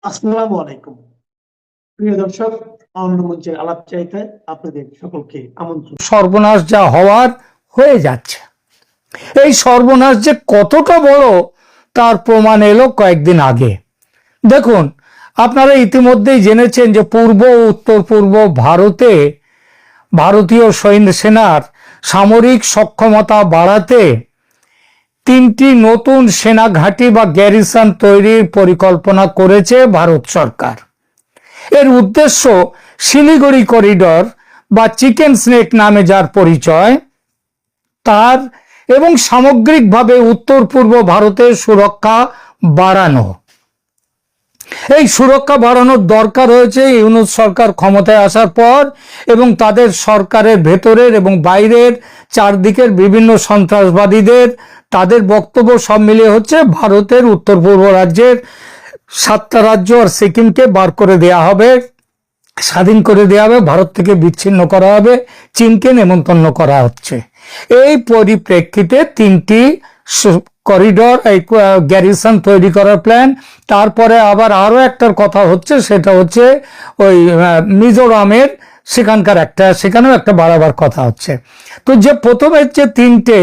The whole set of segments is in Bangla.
আসসালামু আলাইকুম। প্রিয় দর্শক, আনন্দ মঞ্চের আলাপ চাইতে আপনাদের সকলকে আমন্ত্রণ। সর্বনাশ যা হওয়ার হয়ে যাচ্ছে, এই সর্বনাশ যে কতটা বড় তার প্রমাণ এলো কয়েকদিন আগে। দেখুন, আপনারা ইতিমধ্যেই জেনেছেন যে পূর্ব ও উত্তর পূর্ব ভারতে ভারতীয় সৈন্য সেনার সামরিক সক্ষমতা বাড়াতে তিনটি নতুন সেনা ঘাঁটি বা গ্যারিসন তৈরির পরিকল্পনা করেছে ভারত সরকার। এর উদ্দেশ্য শিলিগুড়ি করিডর বা চিকেন স্নেক নামে যার পরিচয় তার এবং সামগ্রিকভাবে উত্তর পূর্ব ভারতের সুরক্ষা বাড়ানো। এই সুরক্ষা বাড়ানোর দরকার হয়েছে ইউনূস সরকার ক্ষমতায় আসার পর, এবং তাদের সরকারের ভেতরের এবং বাইরের চারদিকের বিভিন্ন সন্ত্রাসবাদীদের তাদের বক্তব্য সব মিলিয়ে হচ্ছে ভারতের উত্তর পূর্ব রাজ্যের 7টা রাজ্য আর সিকিমকে বার করে দেয়া হবে, স্বাধীন করে দেওয়া হবে, ভারত থেকে বিচ্ছিন্ন করা হবে, চীনকে নেমন্তন্ন করা হচ্ছে। এই পরিপ্রেক্ষিতে তিনটি করিডর এই গ্যারিসন তৈরি করার প্ল্যান। তারপরে আবার আরো একটার কথা হচ্ছে, সেটা হচ্ছে ওই মিজোরামের সেখানেও একটা বাড়াবার কথা হচ্ছে। তো যে প্রথমের যে তিনটে,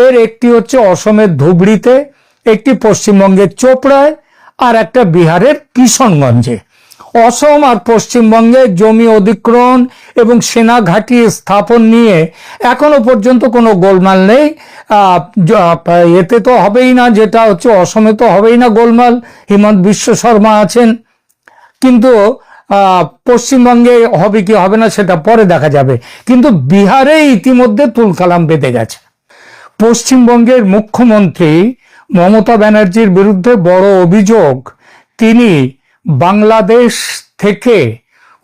এর একটি হচ্ছে অসমের ধুবড়িতে, একটি পশ্চিমবঙ্গের চোপড়ায়, আর একটা বিহারের কিশনগঞ্জে। অসম আর পশ্চিমবঙ্গে জমি অধিগ্রহণ এবং সেনা ঘাঁটি স্থাপন নিয়ে এখনো পর্যন্ত কোনো গোলমাল নেই। এতে তো হবেই না, যেটা হচ্ছে অসমে তো হবেই না গোলমাল, হিমন্ত বিশ্ব শর্মা আছেন। কিন্তু পশ্চিমবঙ্গে হবে কি হবে না সেটা পরে দেখা যাবে। কিন্তু বিহারে ইতিমধ্যে তুলকালাম বেঁধে গেছে। পশ্চিমবঙ্গের মুখ্যমন্ত্রী মমতা ব্যানার্জির বিরুদ্ধে বড় অভিযোগ, তিনি বাংলাদেশ থেকে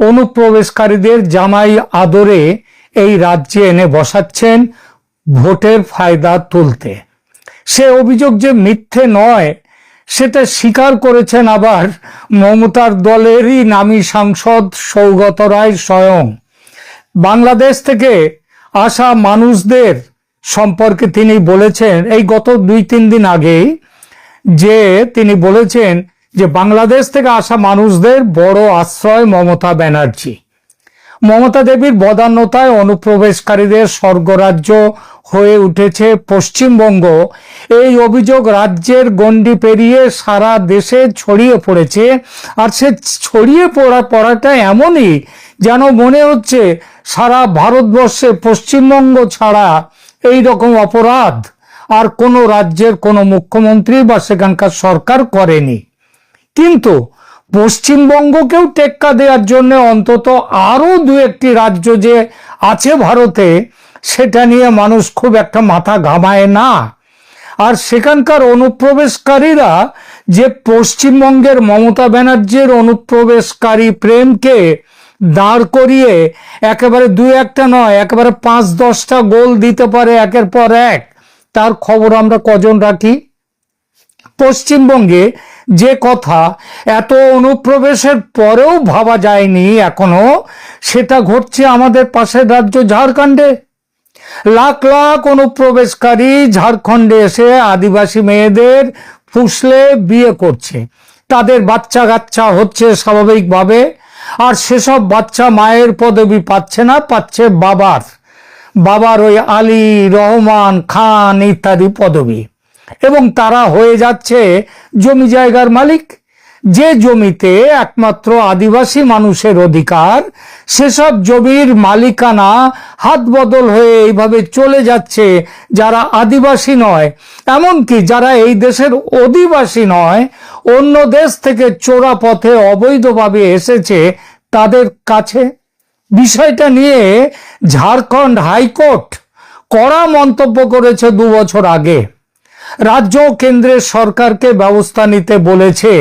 অনুপ্রবেশকারীদের জামাই আদরে এই রাজ্যে এনে বসাচ্ছেন ভোটের ফায়দা তুলতে। সে অভিযোগ যে মিথ্যে নয় সেটা স্বীকার করেছেন আবার মমতার দলেরই নামী সাংসদ সৌগত রায় স্বয়ং। বাংলাদেশ থেকে আসা মানুষদের সম্পর্কে তিনি বলেছেন এই গত 2-3 দিন আগেই, যে তিনি বলেছেন যে বাংলাদেশ থেকে আসা মানুষদের বড় আশ্রয় মমতা ব্যানার্জি। মমতা দেবীর বদান্যতায় অনুপ্রবেশকারীদের স্বর্গরাজ্য হয়ে উঠেছে পশ্চিমবঙ্গ। এই অভিযোগ রাজ্যের গণ্ডি পেরিয়ে সারা দেশে ছড়িয়ে পড়েছে। আর সে ছড়িয়ে পড়াটা এমনই যেন মনে হচ্ছে সারা ভারতবর্ষে পশ্চিমবঙ্গ ছাড়া এই রকম অপরাধ আর কোনো রাজ্যের কোনো মুখ্যমন্ত্রী বা সেখানকার সরকার করেনি। কিন্তু পশ্চিমবঙ্গকেও টেক্কা দেওয়ার জন্য অন্তত আরো 2-1টি রাজ্য যে আছে ভারতে, সেটা নিয়ে মানুষ খুব একটা মাথা ঘামায় না। আর সেখানকার অনুপ্রবেশকারীরা যে পশ্চিমবঙ্গের মমতা ব্যানার্জির অনুপ্রবেশকারী প্রেমকে দাঁড় করিয়ে একেবারে 2-1টা নয়, একেবারে 5-10টা গোল দিতে পারে একের পর এক, তার খবর আমরা কজন রাখি? পশ্চিমবঙ্গে যে কথা এত অনুপ্রবেশের পরেও ভাবা যায়নি এখনো, সেটা ঘটছে আমাদের পাশের রাজ্য ঝাড়খণ্ডে। লাখ লাখ অনুপ্রবেশকারী ঝাড়খণ্ডে এসে আদিবাসী মেয়েদের ফুসলে বিয়ে করছে, তাদের বাচ্চা কাচ্চা হচ্ছে স্বাভাবিকভাবে। আর সেসব বাচ্চা মায়ের পদবি পাচ্ছে না, পাচ্ছে বাবার ওই আলী, রহমান, খান ইত্যাদি পদবি। এবং তারা হয়ে যাচ্ছে জমি জায়গার মালিক। যে জমিতে একমাত্র আদিবাসী মানুষের অধিকার, সেসব জমির মালিকানা হাত বদল হয়ে এইভাবে চলে যাচ্ছে যারা আদিবাসী নয়, এমনকি যারা এই দেশের অধিবাসী নয়, অন্য দেশ থেকে চোরা পথে অবৈধভাবে এসেছে তাদের কাছে। বিষয়টা নিয়ে ঝাড়খণ্ড হাইকোর্ট কড়া মন্তব্য করেছে 2 বছর আগে। রাজ্য কেন্দ্রের সরকারকে ব্যবস্থা নিতে বলেছে,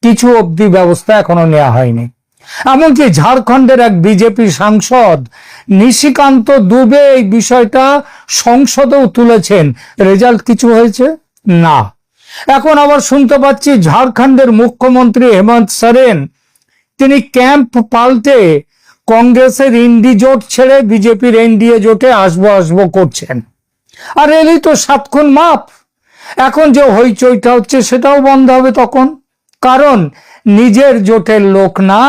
কিছু অবধি ব্যবস্থা এখনো নেওয়া হয়নি। এমনকি ঝাড়খণ্ডের এক বিজেপি সাংসদ নিশিকান্ত দুবে এই বিষয়টা সংসদেও তুলেছেন। রেজাল্ট কিছু হয়েছে না। এখন আবার শুনতে পাচ্ছি ঝাড়খণ্ডের মুখ্যমন্ত্রী হেমন্ত সোরেন, তিনি ক্যাম্প পাল্টে কংগ্রেসের ইন্ডি জোট ছেড়ে বিজেপির এনডিএ জোটে আসবো করছেন। আর এলেই তো 7 খুন মাপ। এখন যে হইচইটা হচ্ছে সেটাও বন্ধ হবে তখন। কারণ নিজের জোটের লোক না,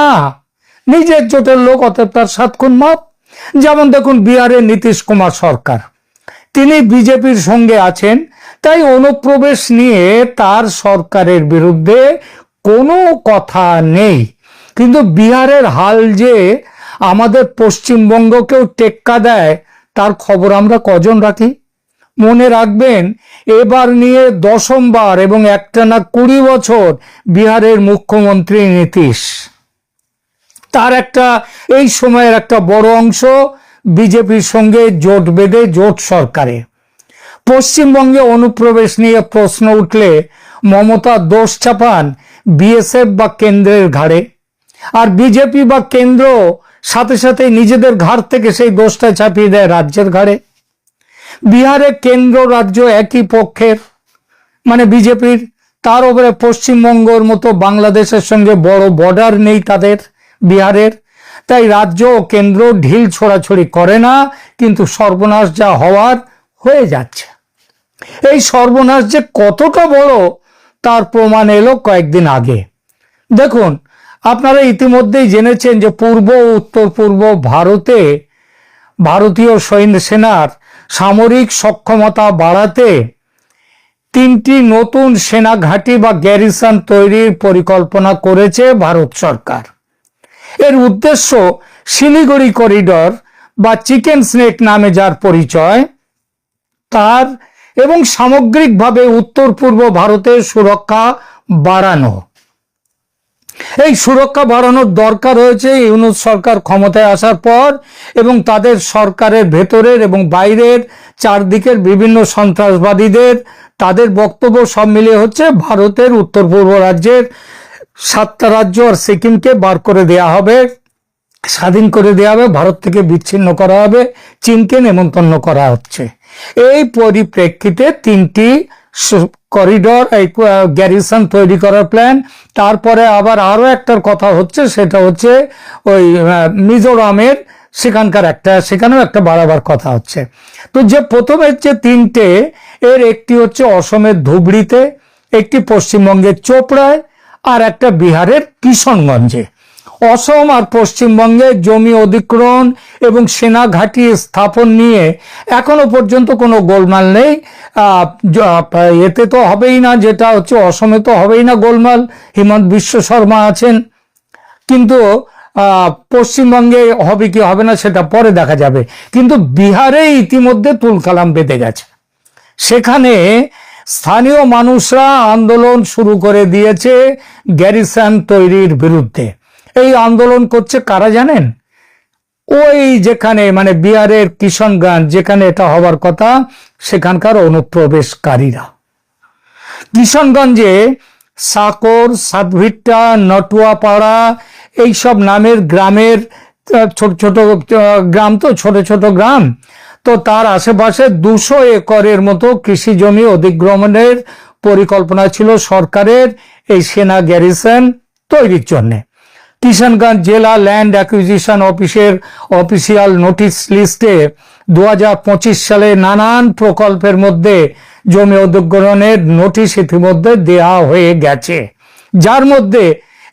নিজের জোটের লোক, অতএব তার 7 খুন মাপ। যেমন দেখুন বিহারের নীতিশ কুমার সরকার, তিনি বিজেপির সঙ্গে আছেন, তাই অনুপ্রবেশ নিয়ে তার সরকারের বিরুদ্ধে কোনো কথা নেই। কিন্তু বিহারের হাল যে আমাদের পশ্চিমবঙ্গকেও টেক্কা দেয়, তার খবর আমরা কজন রাখি? মনে রাখবেন, এবার নিয়ে 10বার এবং একটানা 20 বছর বিহারের মুখ্যমন্ত্রী নীতিশ। তার এই সময়ের একটা বড় অংশ বিজেপির সঙ্গে জোট বেঁধে জোট সরকারে। পশ্চিমবঙ্গে অনুপ্রবেশ নিয়ে প্রশ্ন উঠলে মমতা দোষ চাপান বিএসএফ বা কেন্দ্রের ঘাড়ে, আর বিজেপি বা কেন্দ্র সাথে সাথে নিজেদের ঘাড় থেকে সেই দোষটা চাপিয়ে দেয় রাজ্যের ঘাড়ে। বিহারে কেন্দ্র রাজ্য একই পক্ষের, মানে বিজেপির, তার উপরে পশ্চিমবঙ্গের মতো বাংলাদেশের সঙ্গে বড় বর্ডার নেই তাদের বিহারের, তাই রাজ্য ও কেন্দ্র ঢিল ছোড়াছড়ি করে না, কিন্তু সর্বনাশ যা হওয়ার হয়ে যাচ্ছে। এই সর্বনাশ যে কতটা বড় তার প্রমাণ এলো কয়েকদিন আগে। দেখুন, আপনারা ইতিমধ্যেই জেনেছেন যে পূর্ব ও উত্তর পূর্ব ভারতে ভারতীয় সেনার সামরিক সক্ষমতা বাড়াতে 3টি নতুন সেনা ঘাঁটি বা গ্যারিসন তৈরির পরিকল্পনা করেছে ভারত সরকার। এর উদ্দেশ্য শিলিগুড়ি করিডর বা চিকেন স্নেক নামে যার পরিচয়, তার এবং সামগ্রিকভাবে উত্তর পূর্ব ভারতের সুরক্ষা বাড়ানো। এই সুরক্ষা বাড়ানোর দরকার হয়েছে ইউনূস সরকার ক্ষমতায় আসার পর, এবং তাদের সরকারের ভেতরের এবং বাইরের চারদিকের বিভিন্ন সন্ত্রাসবাদীদের তাদের বক্তব্য সব মিলিয়ে হচ্ছে ভারতের উত্তর পূর্ব রাজ্যের 7টা রাজ্য আর সিকিমকে বার করে দেয়া হবে, স্বাধীন করে দেওয়া হবে, ভারত থেকে বিচ্ছিন্ন করা হবে, চীনকে নেমন্তন্ন করা হচ্ছে। এই পরিপ্রেক্ষিতে 3টি করিডর গ্যারিসন তৈরি করার প্ল্যান। তারপরে আবার আরো একটার কথা হচ্ছে, সেটা হচ্ছে ওই মিজোরামের সেখানেও একটা বাড়াবার কথা হচ্ছে। তো যে প্রথমে যে 3টে, এর একটি হচ্ছে অসমের ধুবড়িতে, একটি পশ্চিমবঙ্গের চোপড়ায়, আর একটা বিহারের কিশনগঞ্জে। অসম আর পশ্চিমবঙ্গে জমি অধিগ্রহণ এবং সেনা ঘাঁটি স্থাপন নিয়ে এখনো পর্যন্ত কোনো গোলমাল নেই। এতে তো হবেই না, যেটা হচ্ছে অসমে তো হবেই না গোলমাল, হিমন্ত বিশ্ব শর্মা আছেন। কিন্তু পশ্চিমবঙ্গে হবে কি হবে না সেটা পরে দেখা যাবে। কিন্তু বিহারে ইতিমধ্যে তুলকালাম বেঁধে গেছে। সেখানে স্থানীয় মানুষরা আন্দোলন শুরু করে দিয়েছে গ্যারিসন তৈরির বিরুদ্ধে। এই আন্দোলন করছে কারা জানেন? ওই যেখানে মানে বিহারের কিশনগঞ্জ যেখানে এটা হবার কথা, সেখানকার অনুপ্রবেশকারীরা। কিশনগঞ্জে সাকর, সাতভিট্টা, নটুয়াপাড়া এইসব নামের গ্রামের ছোট ছোট গ্রাম, তো ছোট ছোট গ্রাম, তো তার আশেপাশে 200 একরের মতো কৃষি জমি অধিগ্রহণের পরিকল্পনা ছিল সরকারের এই সেনা গ্যারিসন তৈরির জন্য। কিশনগঞ্জ জেলা ল্যান্ড অ্যাকুইজিশন অফিসের অফিসিয়াল নোটিশ লিস্টে 2025 সালে নানান প্রকল্পের মধ্যে জমি অধিগ্রহণের নোটিশ ইতিমধ্যে দেওয়া হয়ে গেছে, যার মধ্যে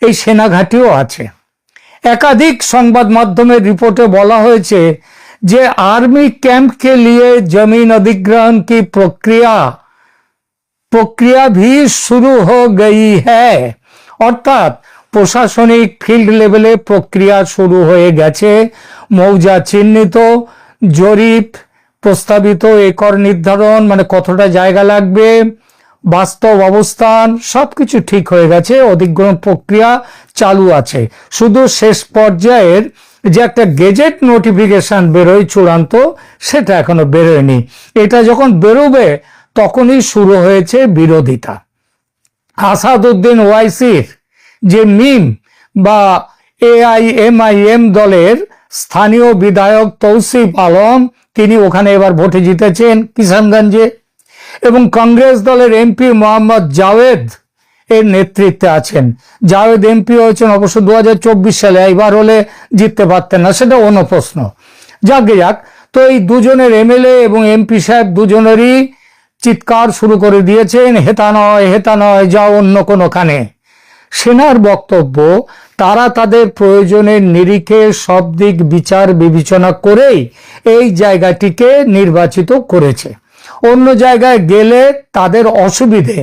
এই সেনাঘাঁটিও আছে। একাধিক সংবাদ মাধ্যমের রিপোর্টে বলা হয়েছে যে आर्मी कैंप के लिए जमीन अधिग्रहण की प्रक्रिया भी शुरू हो गई है। অর্থাৎ প্রশাসনিক ফিল্ড লেভেলে প্রক্রিয়া শুরু হয়ে গেছে। মৌজা চিহ্নিত, জরিপ, প্রস্তাবিত একর নির্ধারণ, মানে কতটা জায়গা লাগবে, বাস্তব অবস্থান সবকিছু ঠিক হয়ে গেছে। অধিগ্রহণ প্রক্রিয়া চালু আছে। শুধু শেষ পর্যায়ের যে একটা গেজেট নোটিফিকেশন বেরোয় চূড়ান্ত, সেটা এখনো বেরোয়নি। এটা যখন বেরোবে তখনই শুরু হয়েছে বিরোধিতা। আসাদুদ্দিন ওয়াইসির যে মিম বা AIMIM দলের স্থানীয় বিধায়ক তৌসিফ আলম, তিনি ওখানে এবার ভোটে জিতেছেন কিশনগঞ্জে, এবং কংগ্রেস দলের MP মোহাম্মদ জাওয়েদ এর নেতৃত্বে আছেন। জাওয়েদ MP হয়েছেন অবশ্য 2024 সালে, এবার হলে জিততে পারতেন না, সেটা অন্য প্রশ্ন। যাক, তো এই দুজনের MLA এবং MP সাহেব দুজনেরই চিৎকার শুরু করে দিয়েছেন, হেতা নয়, যাও অন্য কোনোখানে। সেনার বক্তব্য, তারা তাদের প্রয়োজনের নিরিখে সব দিক বিচার বিবেচনা করেই এই জায়গাটিকে নির্বাচিত করেছে। অন্য জায়গায় গেলে তাদের অসুবিধে,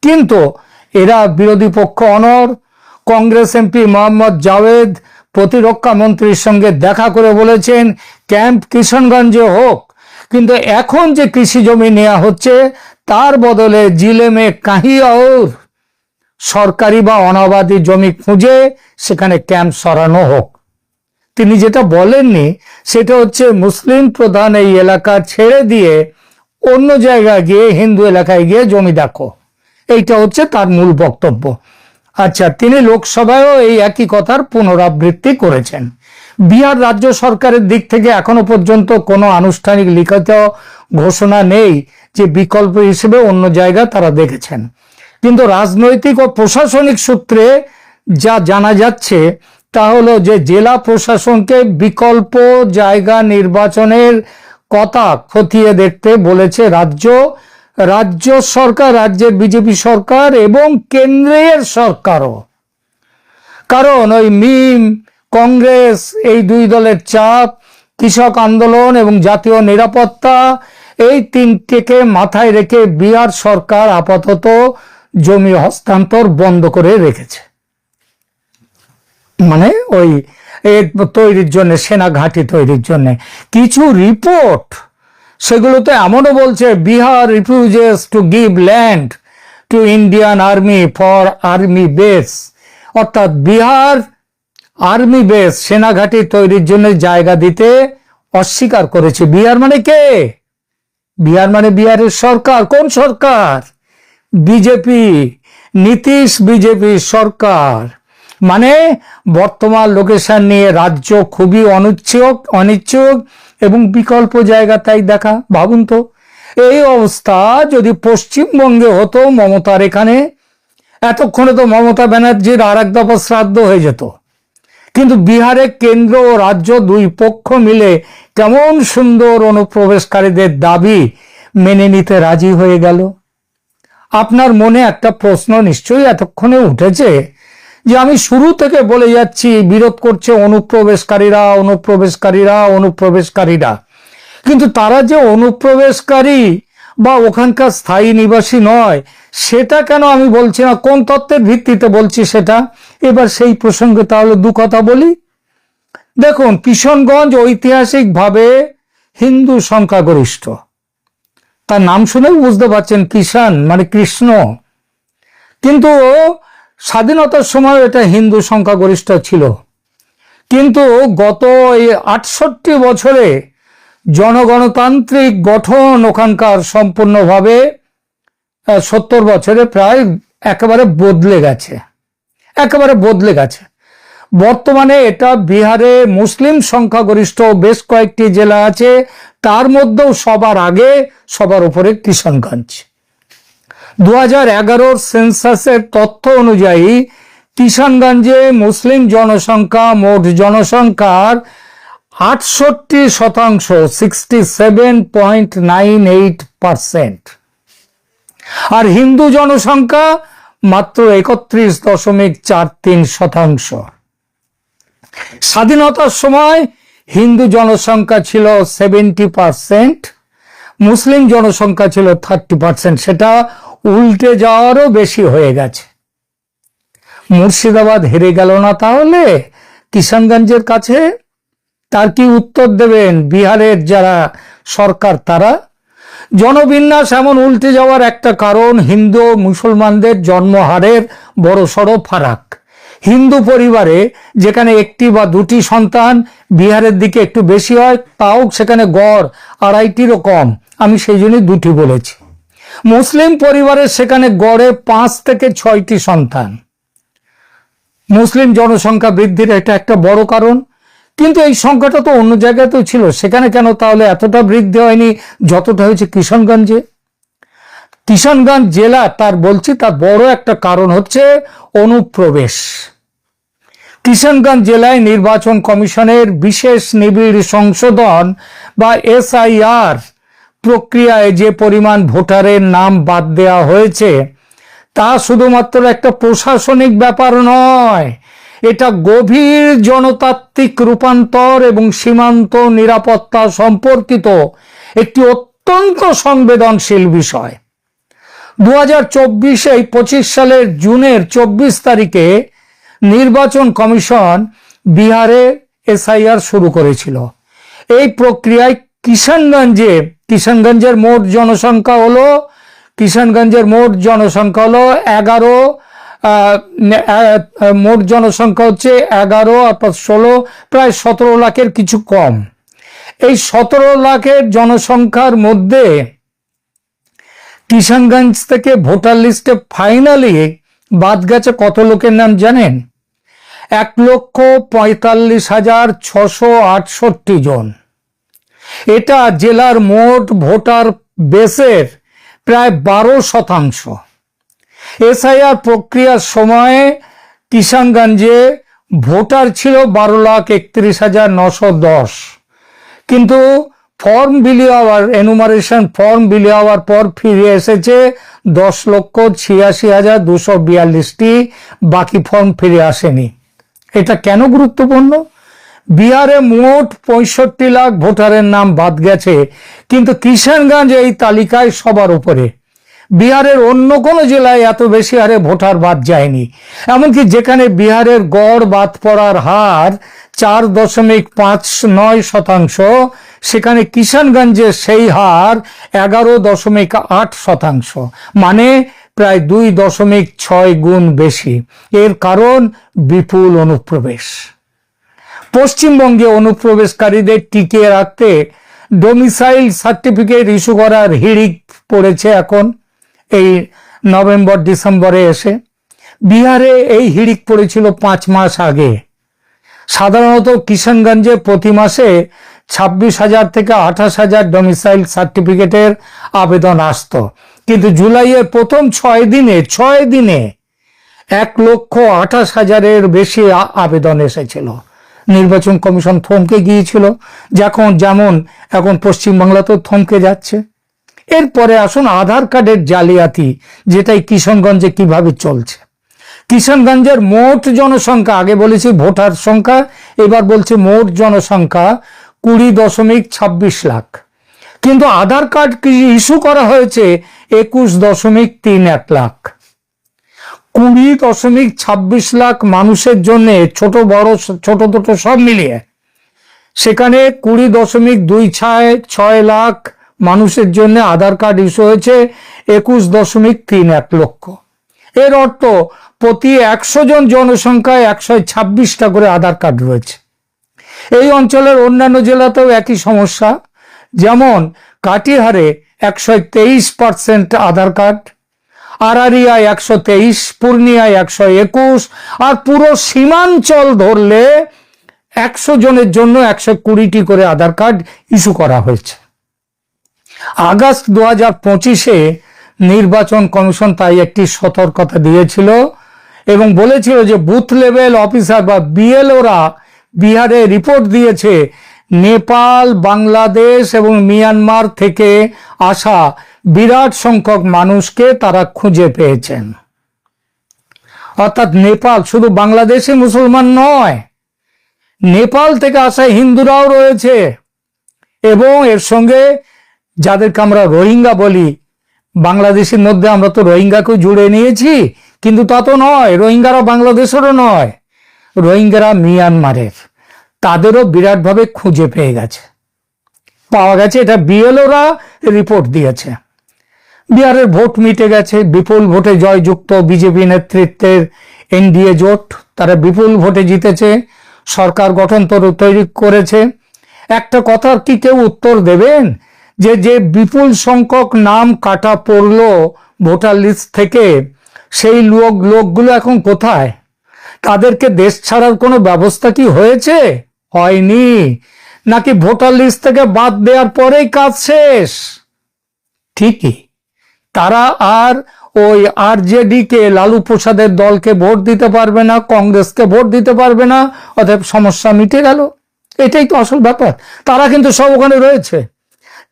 কিন্তু এরা বিরোধী পক্ষ অনর। কংগ্রেস এমপি মোহাম্মদ জাভেদ প্রতিরক্ষা মন্ত্রীর সঙ্গে দেখা করে বলেছেন ক্যাম্প কিশনগঞ্জে হোক, কিন্তু এখন যে কৃষি জমি নেওয়া হচ্ছে তার বদলে জিলে মে কাহি और সরকারি বা অনাবাদী জমি খুঁজে সেখানে ক্যাম্প সরানো হোক। তিনি যেটা বলেননি সেটা হচ্ছে মুসলিম প্রধান এই এলাকা ছেড়ে দিয়ে অন্য জায়গায় গিয়ে হিন্দু এলাকায় গিয়ে জমি দেখো, এইটা হচ্ছে তার মূল বক্তব্য। আচ্ছা, তিনি লোকসভায়ও এই একই কথার পুনরাবৃত্তি করেছেন। বিহার রাজ্য সরকারের দিক থেকে এখনো পর্যন্ত কোনো আনুষ্ঠানিক লিখিত ঘোষণা নেই যে বিকল্প হিসেবে অন্য জায়গা তারা দেখেছেন, কিন্তু রাজনৈতিক ও প্রশাসনিক সূত্রে যা জানা যাচ্ছে তা হলো যে জেলা প্রশাসনকে বিকল্প জায়গা নির্বাচনের কথা খতিয়ে দেখতে বলেছে রাজ্য সরকার, রাজ্যের বিজেপি সরকার এবং কেন্দ্রের সরকারও। কারণ ওই মিম, কংগ্রেস এই দুই দলের চাপ, কৃষক আন্দোলন এবং জাতীয় নিরাপত্তা, এই তিনটিকে মাথায় রেখে বিহার সরকার আপাতত জমি হস্তান্তর বন্ধ করে রেখেছে, মানে ওই তৈরির জন্য, সেনা ঘাঁটি তৈরির জন্য। কিছু রিপোর্ট সেগুলোতে এমনও বলছে Bihar refuses to give land to Indian army for army base, অর্থাৎ বিহার আর্মি বেস, সেনা ঘাঁটি তৈরির জন্য জায়গা দিতে অস্বীকার করেছে। বিহার মানে কে? বিহার মানে বিহারের সরকার। কোন সরকার? বিজেপি, নীতিশ বিজেপি সরকার। মানে বর্তমান লোকেশন নিয়ে রাজ্য খুবই অনিচ্ছুক এবং বিকল্প জায়গা তাই দেখা। ভাবুন তো, এই অবস্থা যদি পশ্চিমবঙ্গে হতো মমতার এখানে, এতক্ষণে তো মমতা ব্যানার্জির আর এক দফা শ্রাদ্ধ হয়ে যেত। কিন্তু বিহারে কেন্দ্র ও রাজ্য দুই পক্ষ মিলে কেমন সুন্দর অনুপ্রবেশকারীদের দাবি মেনে নিতে রাজি হয়ে গেল। আপনার মনে একটা প্রশ্ন নিশ্চয়ই এতক্ষণে উঠেছে যে আমি শুরু থেকে বলে যাচ্ছি বিরোধ করছে অনুপ্রবেশকারীরা, কিন্তু তারা যে অনুপ্রবেশকারী বা ওখানকার স্থায়ী নিবাসী নয় সেটা কেন আমি বলছি না? কোন তত্ত্বের ভিত্তিতে বলছি সেটা এবার সেই প্রসঙ্গে তাহলে দু কথা বলি। দেখুন, কিশনগঞ্জ ঐতিহাসিকভাবে হিন্দু সংখ্যাগরিষ্ঠ, তার নাম শুনেও বুঝতে পারছেন কিষান মানে কৃষ্ণ, কিন্তু স্বাধীনতার সময় এটা হিন্দু সংখ্যাগরিষ্ঠ ছিল। কিন্তু গত 68 বছরে জনগণতান্ত্রিক গঠন ওখানকার সম্পূর্ণভাবে 70 বছরে প্রায় একেবারে বদলে গেছে। বর্তমানে এটা বিহারে মুসলিম সংখ্যাগরিষ্ঠ বেশ কয়েকটি জেলা আছে, তার মধ্যেও সবার আগে সবার উপরে কিশনগঞ্জ। 2011 সেন্সাসের তথ্য অনুযায়ী কিশনগঞ্জে মুসলিম জনসংখ্যা মোট জনসংখ্যার 68%, 67.98%, আর হিন্দু জনসংখ্যা মাত্র 31.43%। স্বাধীনতার সময় হিন্দু জনসংখ্যা ছিল 70%, মুসলিম জনসংখ্যা ছিল 30%, সেটা উল্টে যাওয়ারও বেশি হয়ে গেছে। মুর্শিদাবাদ হেরে গেল না তাহলে কিশনগঞ্জের কাছে? তার কি উত্তর দেবেন বিহারের যারা সরকার তারা? জনবিন্যাস এমন উল্টে যাওয়ার একটা কারণ হিন্দু ও মুসলমানদের জন্মহারের বড়সড় ফারাক। হিন্দু পরিবারে যেখানে একটি বা দুটি সন্তান বিহারের দিকে একটু বেশি হয়, তাও সেখানে গড় 2.5টিরও কম, আমি সেই জন্যই 2টি বলেছি। মুসলিম পরিবারে সেখানে গড়ে 5 থেকে 6টি সন্তান। মুসলিম জনসংখ্যা বৃদ্ধির এটা একটা বড় কারণ, কিন্তু এই সংখ্যাটা তো অন্য জায়গাতেও ছিল, সেখানে কেন তাহলে এতটা বৃদ্ধি হয়নি যতটা হয়েছে কিশনগঞ্জে? কিশনগঞ্জ জেলা তার বড় একটা কারণ হচ্ছে অনুপ্রবেশ। কিশনগঞ্জ জেলায় নির্বাচন কমিশনের বিশেষ নিবিড় সংশোধন বা SIR প্রক্রিয়ায় যে পরিমাণ ভোটারের নাম বাদ দেওয়া হয়েছে তা শুধুমাত্র একটা প্রশাসনিক ব্যাপার নয়, এটা গভীর জনতাত্ত্বিক রূপান্তর এবং সীমান্ত নিরাপত্তা সম্পর্কিত একটি অত্যন্ত সংবেদনশীল বিষয়। 2024 সালের জুনের 24 তারিখে নির্বাচন কমিশন বিহারে এসআইআর শুরু করেছিল। এই প্রক্রিয়ায় কিষানগঞ্জের মোট জনসংখ্যা হলো 11, মোট জনসংখ্যা হচ্ছে 11 অর্থাৎ 16, প্রায় 17 লাখের কিছু কম। এই 17 লাখের জনসংখ্যার মধ্যে কিষানগঞ্জ থেকে ভোটার লিস্টে ফাইনালি বাদ গেছে কত লোকের নাম জানেন? 1,45,668 জন। এটা জেলার মোট ভোটার বেসের প্রায় 12%। এসআইআর প্রক্রিয়ার সময়ে কিষানগঞ্জে ভোটার ছিল 12,31,910, কিন্তু এনুমারেশন ফর্ম বিলি হওয়ার পর ফিরে এসেছে 10,86,242টি, বাকি ফর্ম ফিরে আসেনি। এটা কেন গুরুত্বপূর্ণ? বিহারে মোট 65 লাখ ভোটারের নাম বাদ গেছে, কিন্তু কিষানগঞ্জ এই তালিকায় সবার উপরে। বিহারের অন্য কোনো জেলায় এত বেশি হারে ভোটার বাদ যায়নি। এমনকি যেখানে বিহারের গড় বাদ পড়ার হার 4.59%, সেখানে কিষানগঞ্জের সেই হার 11.8%, মানে প্রায় 2.6 গুণ বেশি। এর কারণ বিপুল অনুপ্রবেশ। পশ্চিমবঙ্গে অনুপ্রবেশকারীদের টিকিয়ে রাখতে ডোমিসাইল সার্টিফিকেট ইস্যু করার হিড়িক পড়েছে এখন এই নভেম্বর-ডিসেম্বরে এসে। বিহারে এই হিড়িক পড়েছিল 5 মাস আগে। সাধারণত কিষানগঞ্জে প্রতি মাসে 26,000 থেকে 28,000 ডোমিসাইল সার্টিফিকেটের আবেদন আসত, কিন্তু জুলাইয়ের প্রথম 6 দিনে 1,28,000-এর বেশি আবেদন এসেছিল। নির্বাচন কমিশন থমকে গিয়েছিল, যেমন এখন পশ্চিমবাংলাতেও থমকে যাচ্ছে। এরপরে আসুন আধার কার্ডের জালিয়াতি, যেটাই কিষানগঞ্জে কিভাবে চলছে। কিষানগঞ্জের মোট জনসংখ্যা, আগে বলেছি ভোটার সংখ্যা, এবার বলছি মোট জনসংখ্যা 20.26 লাখ, কিন্তু আধার কার্ড ইস্যু করা হয়েছে 21.31 লাখ। 20.26 লাখ মানুষের জন্য, ছোট সব মিলিয়ে, সেখানে 20.26 লাখ মানুষের জন্য আধার কার্ড ইস্যু হয়েছে 21.31 লক্ষ। এর অর্থ প্রতি 100 জন জনসংখ্যায় 126টা করে আধার কার্ড রয়েছে। এই অঞ্চলের অন্যান্য জেলাতেও একই সমস্যা, যেমন কাটিহারে 123% আধার কার্ড, আরারিয়ায় 123, পূর্ণিয়ায় 121, আর পুরো সীমাঞ্চল ধরলে 100 জনের জন্য 120টি করে আধার কার্ড ইস্যু করা হয়েছে। আগস্ট 2025-এ নির্বাচন কমিশন তাই একটি সতর্কতা দিয়েছিল এবং বলেছিল যে বুথ লেভেল অফিসার বা বিএলওরা বিহারে রিপোর্ট দিয়েছে নেপাল, বাংলাদেশ এবং মিয়ানমার থেকে আসা বিরাট সংখ্যক মানুষকে তারা খুঁজে পেয়েছেন। অর্থাৎ নেপাল, শুধু বাংলাদেশে মুসলমান নয়, নেপাল থেকে আসা হিন্দুরাও রয়েছে, এবং এর সঙ্গে যাদেরকে আমরা রোহিঙ্গা বলি, বাংলাদেশের মধ্যে আমরা তো রোহিঙ্গাকেও জুড়ে নিয়েছি, কিন্তু তা তো নয়, রোহিঙ্গারা বাংলাদেশেরও নয়, রোহিঙ্গারা মিয়ানমারের। তাদেরও বিরাটভাবে খুঁজে পাওয়া গেছে, এটা বিএলওরা রিপোর্ট দিয়েছে। বিহারের ভোট মিটে গেছে, বিপুল ভোটে জয়যুক্ত বিজেপি নেতৃত্বের এনডিএ জোট, তারা বিপুল ভোটে জিতেছে, সরকার গঠন তৈরি করেছে। একটা কথার কি কেউ উত্তর দেবেন যে বিপুল সংখ্যক নাম কাটা পড়লো ভোটার লিস্ট থেকে, সেই লোকগুলো এখন কোথায়? তাদেরকে দেশ ছাড়ার কোনো ব্যবস্থা কি হয়েছে? হয়নি। নাকি ভোটার লিস্ট থেকে বাদ দেওয়ার পরেই কাজ শেষ? ঠিকই, তারা আর ওই আরজেডি কে, লালু প্রসাদের দলকে ভোট দিতে পারবে না, কংগ্রেসকে ভোট দিতে পারবে না, অতএব সমস্যা মিটে গেল। এটাই তো আসল ব্যাপার। তারা কিন্তু সব ওখানে রয়েছে,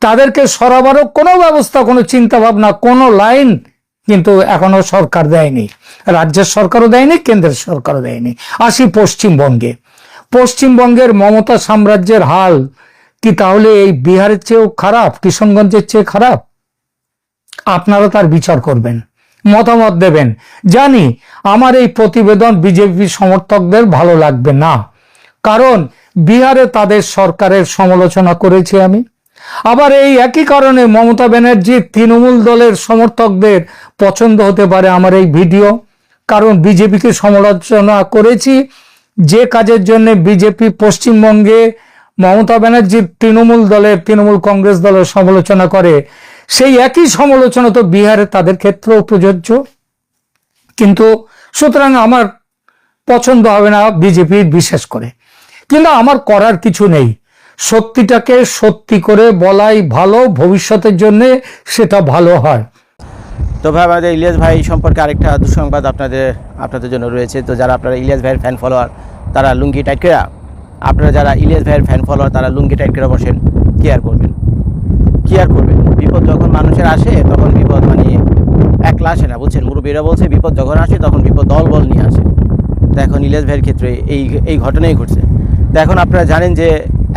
তাদেরকে সরাবারও কোনো ব্যবস্থা, কোনো চিন্তা ভাবনা, কোনো লাইন কিন্তু এখনো সরকার দেয়নি, রাজ্যের সরকারও দেয়নি, কেন্দ্রের সরকারও দেয়নি। আসি পশ্চিমবঙ্গে। পশ্চিমবঙ্গের মমতা সাম্রাজ্যের হাল কি তাহলে এই বিহারের চেয়েও খারাপ, কিশনগঞ্জের চেয়ে খারাপ? আপনারা তার বিচার করবেন, মতামত দেবেন। জানি আমার এই প্রতিবেদন বিজেপি সমর্থকদের ভালো লাগবে না, কারণ বিহারে তাদের সরকারের সমালোচনা করেছি আমি। আবার এই একই কারণে মমতা ব্যানার্জির তৃণমূল দলের সমর্থকদের পছন্দ হতে পারে আমার এই ভিডিও, কারণ বিজেপিকে সমালোচনা করেছি। যে কাজের জন্য বিজেপি পশ্চিমবঙ্গে মমতা ব্যানার্জির তৃণমূল কংগ্রেস দলের সমালোচনা করে, সেই একই সমালোচনা তো বিহারে তাদের ক্ষেত্রেও প্রযোজ্য। কিন্তু সুতরাং আমার পছন্দ হবে না বিজেপির, বিশেষ করে। কিন্তু আমার করার কিছু নেই, সত্যিটাকে সত্যি করে বলাই ভালো, ভবিষ্যতের জন্য সেটা ভালো হয়। তো ভাই, আমাদের ইলিয়াস ভাই সম্পর্কে আরেকটা দুঃসংবাদ আপনাদের জন্য রয়েছে। তো যারা আপনারা ইলিয়াস ভাইয়ের ফ্যান ফলোয়ার, তারা লুঙ্গি টাইট করে, আপনারা যারা ইলিয়াস ভাইয়ের ফ্যান ফলোয়ার, তারা লুঙ্গি টাইট করে বসেন। কি আর করবেন? বিপদ যখন মানুষের আসে তখন বিপদ মানে একলা আসে না, বুঝছেন? মুরব্বীরা বলছে বিপদ যখন আসে তখন বিপদ দল নিয়ে আসে। তো এখন ইলিয়াস ভাইয়ের ক্ষেত্রে এই ঘটনাই ঘটছে। তো এখন আপনারা জানেন যে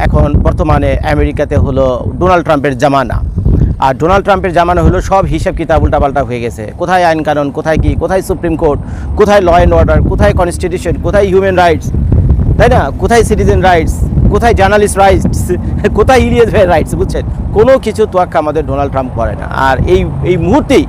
এখন বর্তমানে আমেরিকাতে হলো ডোনাল্ড ট্রাম্পের জামানা। আর ডোনাল্ড ট্রাম্পের জামানা হলো সব হিসাব কিতাব উল্টাপাল্টা হয়ে গেছে। কোথায় আইন কানুন, কোথায় কি, কোথায় সুপ্রিম কোর্ট, কোথায় ল অ্যান্ড অর্ডার, কোথায় কনস্টিটিউশন, কোথায় হিউম্যান রাইটস, তাই না? কোথায় সিটিজেন রাইটস, কোথায় জার্নালিস্ট রাইটস, কোথায় ইলিয়াস ভাইয়ের রাইটস, বুঝছেন? কোনো কিছু তোয়াক্কা আমাদের ডোনাল্ড ট্রাম্প করে না। আর এই মুহূর্তেই,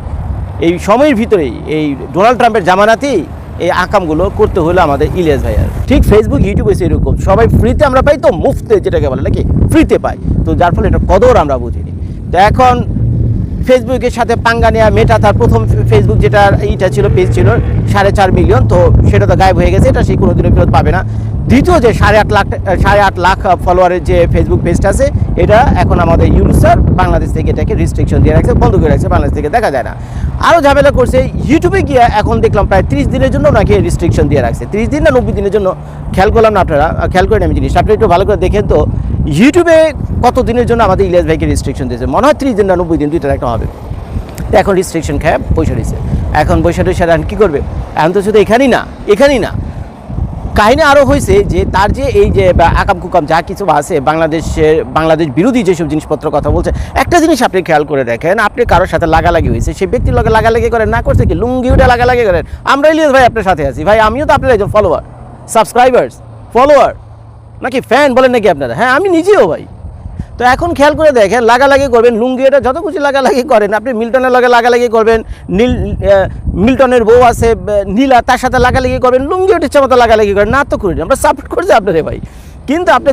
এই সময়ের ভিতরেই, এই ডোনাল্ড ট্রাম্পের জামানাতেই এই আকামগুলো করতে হলো আমাদের ইলিয়াস ভাইয়ার। ঠিক ফেসবুক, ইউটিউব এসে এরকম সবাই ফ্রিতে আমরা পাই, তো মুফতে যেটাকে বলে নাকি ফ্রিতে পাই, তো যার ফলে এটা কদর আমরা বুঝিনি। তো এখন ফেসবুকের সাথে পাঙ্গা নেওয়া, মেটা তার প্রথম ফেসবুক যেটা এইটা ছিল, পেজ ছিল 4.5 মিলিয়ন, তো সেটা তো গায়েব হয়ে গেছে, এটা সেই কোনোদিনও ফেরত পাবে না। দ্বিতীয় যে 8.5 লাখ ফলোয়ারের যে ফেসবুক পেজটা আছে, এটা এখন আমাদের ইউনুসার বাংলাদেশ থেকে এটাকে রেস্ট্রিকশন দিয়ে রাখছে, বন্ধ করে রাখছে, বাংলাদেশ থেকে দেখা যায় না। আরও ঝামেলা করছে ইউটিউবে গিয়ে, এখন দেখলাম প্রায় 30 দিনের জন্য নাকি রেস্ট্রিকশন দিয়ে রাখছে। 30 দিন না 90 দিনের জন্য, খেয়াল করলাম না, আপনারা খেয়াল করেন আমি জিনিসটা, আপনি একটু ভালো করে দেখেন তো ইউটিউবে কত দিনের জন্য আমাদের ইলিয়াস ভাইকে রেস্ট্রিকশন দিয়েছে। মনে হয় 30 দিন না 90 দিন, দুইটার একটা হবে। তো এখন রেস্ট্রিকশন খেয়ে পয়সা দিয়েছে। এখন পয়সা এখন কী করবে? এখন তো শুধু এখানেই না, কাহিনী আরও হয়েছে যে তার যে এই যে আকাম কুকাম যা কিছু আছে বাংলাদেশ বিরোধী যেসব জিনিসপত্র কথা বলছে, একটা জিনিস আপনি খেয়াল করে দেখেন, আপনি কারোর সাথে লাগালাগি হয়েছে, সেই ব্যক্তির লগে লাগালাগি করেন, না করছে কি লুঙ্গি উঠে লাগালাগি করেন। আমরা ইলিয়াস ভাই আপনার সাথে আছি ভাই, আমিও তো আপনার একজন ফলোয়ার, সাবস্ক্রাইবার্স, ফলোয়ার নাকি ফ্যান বলেন নাকি আপনারা? হ্যাঁ, আমি নিজেও ভাই। তো এখন খেয়াল করে দেখেন, লাগালাগি করবেন, লুঙ্গি এটা যত কিছু লাগালাগি করেন, আপনি মিল্টনের লগে লাগালাগি করবেন, মিল্টনের বউ আছে নীলা, তার সাথে লাগালাগি করবেন, লুঙ্গি ওটা ইচ্ছা মতো লাগালাগি করেন, না তো করি, আমরা সাপোর্ট করছি আপনারে ভাই। কিন্তু আপনি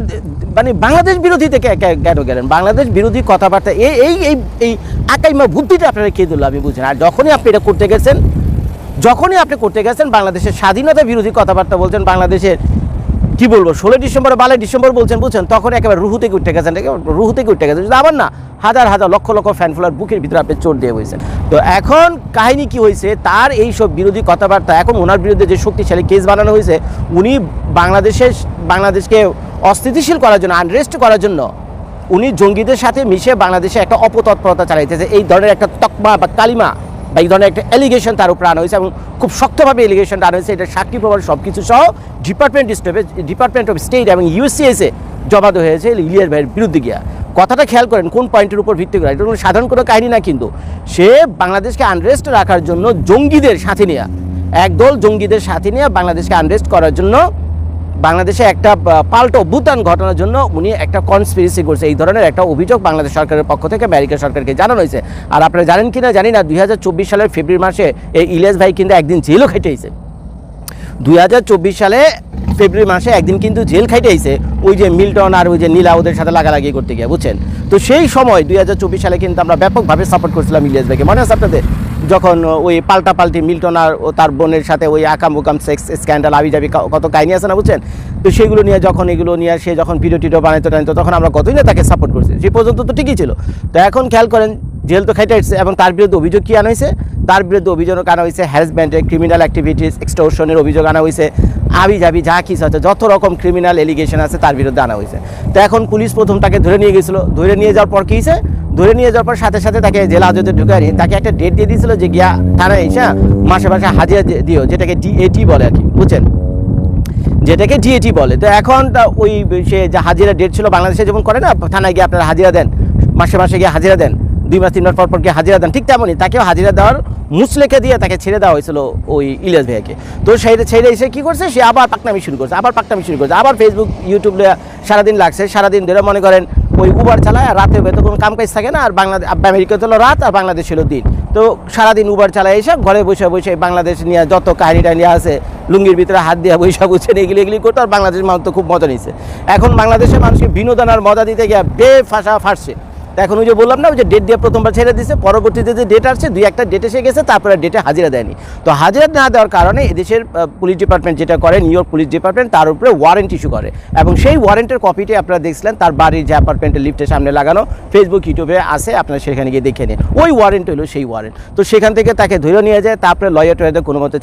মানে বাংলাদেশ বিরোধী থেকে কেন গেলেন? বাংলাদেশ বিরোধী কথাবার্তা এই আকাইমা বুদ্ধিটা আপনারা কে দিল আমি বুঝেন। আর যখনই আপনি এটা করতে গেছেন বাংলাদেশের স্বাধীনতা বিরোধী কথাবার্তা বলছেন, বাংলাদেশের কি বলবো 16 ডিসেম্বর 12 ডিসেম্বর বলছেন, বুঝছেন, তখন একেবারে রুহু থেকে উঠে গেছেন। যদি আবার না হাজার লক্ষ ফ্যান ফলোয়ার বুকের ভিতরে আপনি চোট দিয়ে বসেছেন। তো এখন কাহিনী কি হয়েছে, তার এই সব বিরোধী কথাবার্তা, এখন ওনার বিরুদ্ধে যে শক্তিশালী কেস বানানো হয়েছে, উনি বাংলাদেশকে অস্থিতিশীল করার জন্য, আনরেস্ট করার জন্য উনি জঙ্গিদের সাথে মিশে বাংলাদেশে একটা অপতৎপরতা চালাইতেছে। এই ধরনের একটা তকমা বা কালিমা বা এই ধরনের একটা এলিগেশন তার উপর আনা হয়েছে, এবং খুব শক্তভাবে এলিগেশনটা আনা হয়েছে। এটা সাক্ষী প্রমাণ সব কিছু সহ ডিপার্টমেন্ট অফ স্টেট এবং ইউএসসিএসে জমা দেওয়া হয়েছে ইলিয়াস ভাইয়ের বিরুদ্ধে গিয়া। কথাটা খেয়াল করেন কোন পয়েন্টের উপর ভিত্তি করে, এটা কোনো সাধারণ কোনো কাহিনী না, কিন্তু সে বাংলাদেশকে আনরেস্ট রাখার জন্য একদল জঙ্গিদের সাথে নিয়ে বাংলাদেশকে আনরেস্ট করার জন্য, বাংলাদেশে একটা পাল্টা অভ্যুত্থান ঘটানোর জন্য উনি একটা কনস্পিরেসি করছে। এই ধরনের একটা অভিযোগ বাংলাদেশ সরকারের পক্ষ থেকে আমেরিকা সরকারকে জানানো হয়েছে। আর আপনারা জানেন কি না জানি না, 2024 সালের ফেব্রুয়ারি মাসে এই ইলিয়াস ভাই কিন্তু একদিন জেলও খেটেছে। 2024 সালে ফেব্রুয়ারি মাসে একদিন কিন্তু জেল খাইতেছে, ওই যে মিল্টন আর ওই যে নীলা ওদের সাথে লাগালাগি করতে গিয়ে, বুঝছেন। তো সেই সময় 2024 সালে কিন্তু আমরা ব্যাপকভাবে সাপোর্ট করছিলাম ইলিয়াস ভাইকে, মনে আছে আপনাদের? যখন ওই পাল্টাপাল্টি মিল্টন আর তার বোনের সাথে ওই আকাম বুকাম সেক্স স্ক্যান্ডাল আবিজাবি কত কাহিনী আছে না, বুঝছেন। তো সেগুলো নিয়ে সে যখন ভিডিও টিডিও বানাইতো তখন আমরা কতই না তাকে সাপোর্ট করছি, সে পর্যন্ত তো ঠিকই ছিল। তো এখন খেয়াল করেন জেল তো খাইতে আসছে, এবং তার বিরুদ্ধে অভিযোগ কী আনা হয়েছে? তার বিরুদ্ধে অভিযোগ আনা হয়েছে হ্যারাসমেন্টের, ক্রিমিনাল অ্যাক্টিভিটিস, এক্সটর্শনের অভিযোগ আনা হয়েছে, আবিজাবি যা কিছু আছে যত রকম ক্রিমিনাল এলিগেশন আছে তার বিরুদ্ধে আনা হয়েছে। তো এখন পুলিশ প্রথম তাকে ধরে নিয়ে গেছিলো, ধরে নিয়ে যাওয়ার পর কী হয়েছে, ধরে নিয়ে যাওয়ার পর সাথে সাথে তাকে জেলা হাজতে ঢুকায়নি, তাকে একটা ডেট দিয়ে দিয়েছিল যে গিয়া থানায় এসে মাসে মাসে হাজিরা দিও, যেটাকে ডিএটি বলে আর কি, বুঝছেন, যেটাকে ডিএটি বলে। তো এখন ওই সে যে হাজিরা ডেট ছিল বাংলাদেশে যেমন করে না, থানায় গিয়ে আপনারা হাজিরা দেন, মাসে মাসে গিয়ে হাজিরা দেন, 2 মাস 3 মাস পর গিয়ে হাজিরা দেন, ঠিক তেমনই তাকেও হাজিরা দেওয়ার মুসলেকে দিয়ে তাকে ছেড়ে দেওয়া হয়েছিল ওই ইলিয়াস ভাইয়াকে। তো ছেড়ে এসে কী করছে, সে আবার পাকনামি শুরু করছে, আবার ফেসবুক ইউটিউবে সারাদিন লাগছে, সারাদিন ধরে মনে করেন ওই উবার চালায়, আর রাতে তো কোনো কাম কাজ থাকে না, আর আমেরিকা হলো রাত আর বাংলাদেশ ছিল দিন, তো সারাদিন উবার চালায় এসে ঘরে বসে বসে বাংলাদেশ নিয়ে যত কাহিনী টাহিনী আছে, লুঙ্গির ভিতরে হাত দিয়ে বৈশা বুঝছেন, এগুলি করতো, আর বাংলাদেশের মানুষ তো খুব মজা নিচ্ছে। এখন বাংলাদেশের মানুষকে বিনোদন আর মজা দিতে গিয়ে ফাটছে। এখন ওই যে বললাম না, ওই যে ডেট দিয়ে প্রথমবার ছেড়ে দিয়েছে, পরবর্তীতে যে ডেট আসছে 2-1টা ডেট এসে গেছে, তারপরে ডেটে হাজিরা দেয়নি। তো হাজিরা না দেওয়ার কারণে এদেশের পুলিশ ডিপার্টমেন্ট যেটা করে, নিউ ইয়র্ক পুলিশ ডিপার্টমেন্ট তার উপরে ওয়ারেন্ট ইস্যু করে, এবং সেই ওয়ারেন্টের কপিটি আপনারা দেখছিলেন তার বাড়ির যে অ্যাপার্টমেন্টের লিফটের সামনে লাগানো, ফেসবুক ইউটিউবে আছে, আপনারা সেখানে গিয়ে দেখে নিন, ওই ওয়ারেন্ট হলো সেই ওয়ারেন্ট। তো সেখান থেকে তাকে ধরে নিয়ে যায়, তারপরে লয়ার টয়ারদের কোনো মতে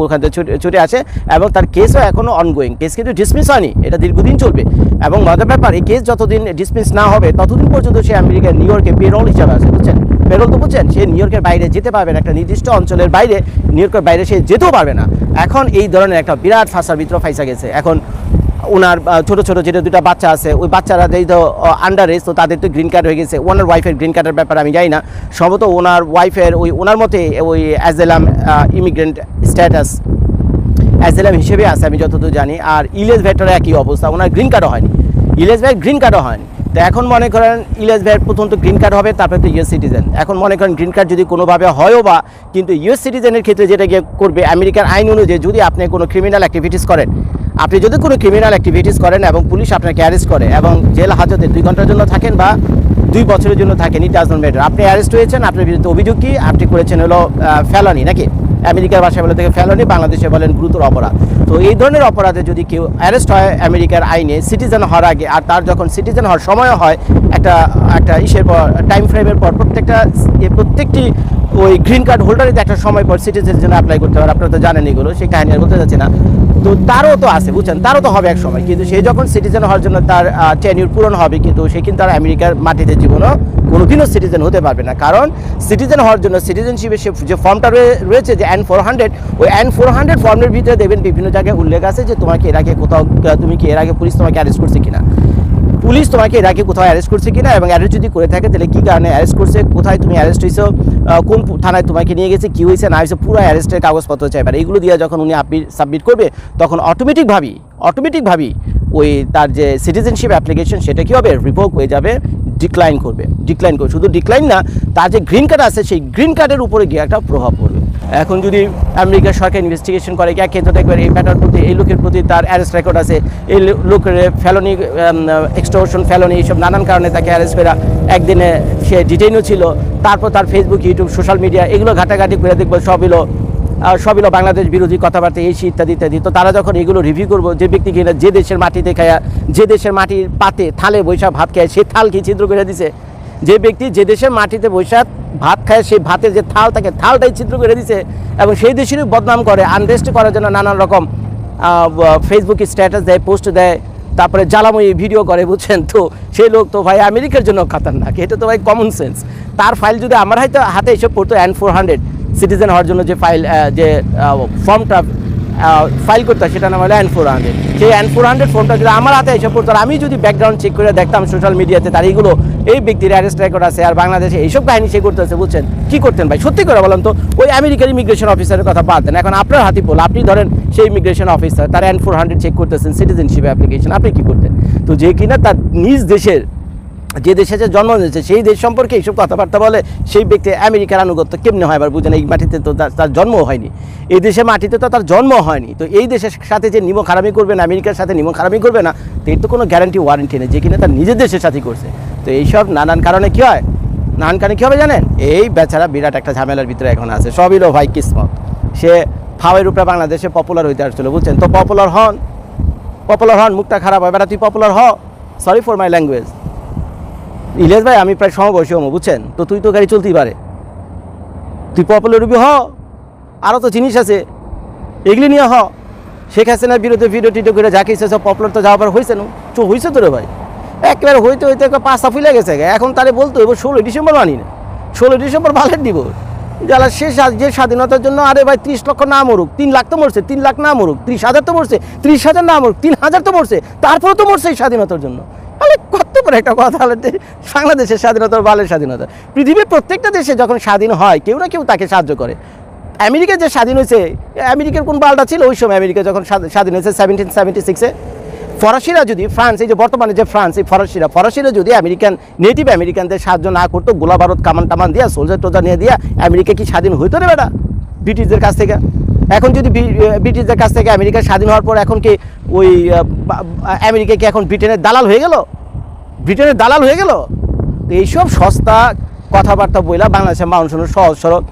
ওখান থেকে ছুটে আসে, এবং তার কেসও এখনও অনগোয়িং, কেস কিন্তু ডিসমিস হয়নি, এটা দীর্ঘদিন চলবে। এবং মজার ব্যাপার, এই কেস যতদিন ডিসমিস না হবে ততদিন পর্যন্ত সে আমেরিকার নিউ ইয়র্কে পেরোল হিসাবে আছে, বুঝছেন, পেরোল তো বুঝছেন, সে নিউ ইয়র্কের বাইরে যেতে পারবে না, একটা নির্দিষ্ট অঞ্চলের বাইরে, নিউ ইয়র্কের বাইরে সে যেতেও পারবে না। এখন এই ধরনের একটা বিরাট ফাঁসার ভিতরে ফাইসা গেছে। এখন ওনার ছোটো ছোটো যেটা 2টা বাচ্চা আছে, ওই বাচ্চারা যেই তো আন্ডার এজ, তো তাদের তো গ্রিন কার্ড হয়ে গেছে। ওনার ওয়াইফের গ্রিন কার্ডের ব্যাপারে আমি জানি না, সম্ভবত ওনার ওয়াইফের ওনার মতে ওই অ্যাজেলাম ইমিগ্রেন্ট স্ট্যাটাস অ্যাজেলাম হিসেবে আছে আমি যতদূর জানি। আর ইলিয়াস ভাইয়ের একই অবস্থা, ওনার গ্রিন কার্ডও হয়নি, ইলিয়াস ভাইয়ের গ্রিন কার্ডও হয়নি। তো এখন মনে করেন ইলিয়াস ভাইয়ের প্রথম তো গ্রিন কার্ড হবে, তারপরে তো ইউএস সিটিজেন। এখন মনে করেন গ্রিন কার্ড যদি কোনোভাবে হয়ও বা, কিন্তু ইউএস সিটিজেনের ক্ষেত্রে যেটা গিয়ে করবে, আমেরিকার আইন অনুযায়ী যদি আপনি কোনো ক্রিমিনাল অ্যাক্টিভিটিস করেন, এবং পুলিশ আপনাকে অ্যারেস্ট করে এবং জেল হাজতে 2 ঘন্টার জন্য থাকেন বা 2 বছরের জন্য থাকেন, ইট ডাজ নট ম্যাটার। আপনি অ্যারেস্ট হয়েছেন, আপনার বিরুদ্ধে অভিযোগ কি, আপনি করেছেন হলো ফেলানি, নাকি আমেরিকার ভাষায় বলে থেকে ফেলানি, বাংলাদেশে বলেন গুরুতর অপরাধ। তো এই ধরনের অপরাধে যদি কেউ অ্যারেস্ট হয় আমেরিকার আইনে সিটিজেন হওয়ার আগে, আর তার যখন সিটিজেন হওয়ার সময় হয় একটা ইসের পর, টাইম ফ্রেমের পর, প্রত্যেকটি ওই গ্রিন কার্ড হোল্ডারের একটা সময় পর সিটিজেনের জন্য অ্যাপ্লাই করতে পারে। আপনারা তো জানেন এগুলো, সেই কাহিনী আর বলতে যাচ্ছি না। তো তারও তো আছে, বুঝছেন, তারও তো হবে এক সময়, কিন্তু সে যখন সিটিজেন হওয়ার জন্য তার টেনিউর পূরণ হবে, কিন্তু সে কিন্তু আর আমেরিকার মাটিতে জীবনও কোনোদিনও সিটিজেন হতে পারবে না। কারণ সিটিজেন হওয়ার জন্য সিটিজেনশিপের যে ফর্মটা রয়েছে, যে N-400, ওই N-400 ফর্মের ভিতরে দেখবেন বিভিন্ন জায়গায় উল্লেখ আছে যে তোমাকে এর আগে কোথাও, তুমি কি এর আগে পুলিশ তোমাকে অ্যারেস্ট করছে কিনা, এবং অ্যারেস্ট যদি করে থাকে তাহলে কী কারণে অ্যারেস্ট করছে, কোথায় তুমি অ্যারেস্ট হয়েছো, কোন থানায় তোমাকে নিয়ে গেছে, কী হয়েছে না হয়েছে, পুরো অ্যারেস্টের কাগজপত্র চাইবে। এইগুলো দিয়ে যখন উনি সাবমিট করবে, তখন অটোমেটিকভাবেই ওই তার যে সিটিজেনশিপ অ্যাপ্লিকেশন সেটা কী হবে, রিভোক হয়ে যাবে, ডিক্লাইন করবে। শুধু ডিক্লাইন না, তার যে গ্রিন কার্ড আছে সেই গ্রিন কার্ডের উপরে গিয়ে একটা প্রভাব পড়বে। এখন যদি আমেরিকার সরকার ইনভেস্টিগেশন করে, কিন্তু দেখবেন এই ম্যাটার প্রতি, এই লোকের প্রতি তার অ্যারেস্ট রেকর্ড আছে, এই লোকের ফেলনি, এক্সটর্শন, ফেলনি, এইসব নানান কারণে তাকে অ্যারেস্ট করা, একদিনে সে ডিটেইনও ছিল, তারপর তার ফেসবুক, ইউটিউব, সোশ্যাল মিডিয়া এগুলো ঘাটাঘাটি করে দেখবো সব হলো বাংলাদেশ বিরোধী কথাবার্তা, এই ইত্যাদি। তো তারা যখন এগুলো রিভিউ করবো, যে ব্যক্তি কিনা যে দেশের মাটিতে খায়া, যে দেশের মাটির পাতে থালে বৈশা ভাত খায়, সে থাল কি ছিদ্র করে দিছে, যে ব্যক্তি যে দেশের মাটিতে বৈশা ভাত খায়, সেই ভাতের যে থাল থাকে, থালটাই ছিদ্র করে দিছে, এবং সেই দেশেরই বদনাম করে, আনরেস্ট করার জন্য নানান রকম ফেসবুকে স্ট্যাটাস দেয়, পোস্ট দেয়, তারপরে জ্বালাময়ী ভিডিও করে, বুঝছেন। তো সেই লোক তো ভাই আমেরিকার জন্য খাতারনাক, এটা তো ভাই কমন সেন্স। তার ফাইল যদি আমার হাতে এসে পড়তো, N-400 সিটিজেন হওয়ার জন্য যে ফাইল, যে ফর্মটা ফাইল করতে হয়, সেটা নাম হলো N-400। সেই N-400 ফর্মটা যদি আমার হাতে এসে পড়তো, আর আমি যদি ব্যাকগ্রাউন্ড চেক করে দেখতাম সোশ্যাল মিডিয়াতে তার এইগুলো, এই ব্যক্তির অ্যারেস্ট রেকর্ড আছে, আর বাংলাদেশে এইসব কাহিনী সে করতেছে, বুঝছেন, কী করতেন ভাই? সত্যি করে বললাম তো, ওই আমেরিকার ইমিগ্রেশন অফিসারের কথা বাদ দেন, এখন আপনার হাতে বল, আপনি ধরেন সেই ইমিগ্রেশন অফিসার, তার N-400 চেক করতেছেন, সিটিজেনশিপ অ্যাপ্লিকেশন, আপনি কী করতেন? তো যে কিনা তার নিজ দেশের, যে দেশে যে জন্ম নিয়েছে সেই দেশ সম্পর্কে এইসব কথাবার্তা বলে, সেই ব্যক্তি আমেরিকার আনুগত্য কেমনে হয়? এবার বুঝেন, এই মাটিতে তো তার জন্ম হয়নি, এই দেশের মাটিতে তো তার জন্ম হয়নি। তো এই দেশের সাথে যে নিমক হারামি করবে না, আমেরিকার সাথে নিমক হারামি করবে না, তো এর তো কোনো গ্যারান্টি ওয়ারেন্টি নেই, যে কিনা তার নিজের দেশের সাথেই করছে। তো এইসব নানান কারণে কী হয়, কী হবে জানেন? এই বেচারা বিরাট একটা ঝামেলার ভিতরে এখন আছে। সবই লো ভাই কিসমত, সে ফাওয়ের উপরে বাংলাদেশে পপুলার হইতে আসছিল, বুঝছেন। তো পপুলার হন, মুখটা খারাপ হয়, বেটা তুই পপুলার হ, sorry for my language. Ilyas ভাই আমি প্রায় সমবয়সী হবো, বুঝছেন, তো তুই তো গাড়ি চলতেই পারে, তুই পপুলার রবি আরও তো জিনিস আছে, এগুলি নিয়ে শেখ হাসিনার বিরুদ্ধে ভিডিও টিডিও করে যাকে ইচ্ছে সব পপুলার তো যাওয়ার হয়েছে তো রে ভাই। একেবারে হইতে হইতে পাঁচটা ফুলে গেছে, এখন তারে বলতে হইব 16 ডিসেম্বর মানি না, 16 ডিসেম্বর বালের দিবস। যারা যে স্বাধীনতার জন্য, আরে ভাই 30 লক্ষ না মরুক, 3 লাখ তো মরছে, 3 লাখ না মরুক, 30,000 তো মরছে, 30,000 না মরুক, 3,000 তো মরছে, তারপরে তো মরছে এই স্বাধীনতার জন্য। তাহলে কত বড় একটা কথা হলে বাংলাদেশের স্বাধীনতার বালের স্বাধীনতা। পৃথিবীর প্রত্যেকটা দেশে যখন স্বাধীন হয় কেউ না কেউ তাকে সাহায্য করে। আমেরিকা যে স্বাধীন হয়েছে, আমেরিকার কোন বালটা ছিল ওই সময়? আমেরিকা যখন স্বাধীন হয়েছে 1776-এ, ফরাসিরা যদি, ফ্রান্স, এই যে বর্তমানে যে ফ্রান্স, এই ফরাসিরা যদি নেটিভ আমেরিকানদের সাহায্য না করতো, গোলা বারুদ কামান টামান দিয়া, সোলজার টোলজার নিয়ে দিয়া, আমেরিকা কি স্বাধীন হইতো রে বেটা ব্রিটিশদের কাছ থেকে? এখন যদি ব্রিটিশদের কাছ থেকে আমেরিকা স্বাধীন হওয়ার পর এখন কি ওই আমেরিকা কি এখন ব্রিটেনের দালাল হয়ে গেল? ব্রিটেনের দালাল হয়ে গেল? তো এইসব সস্তা কথাবার্তা বইলা বাংলাদেশের মানুষ সহজ সরল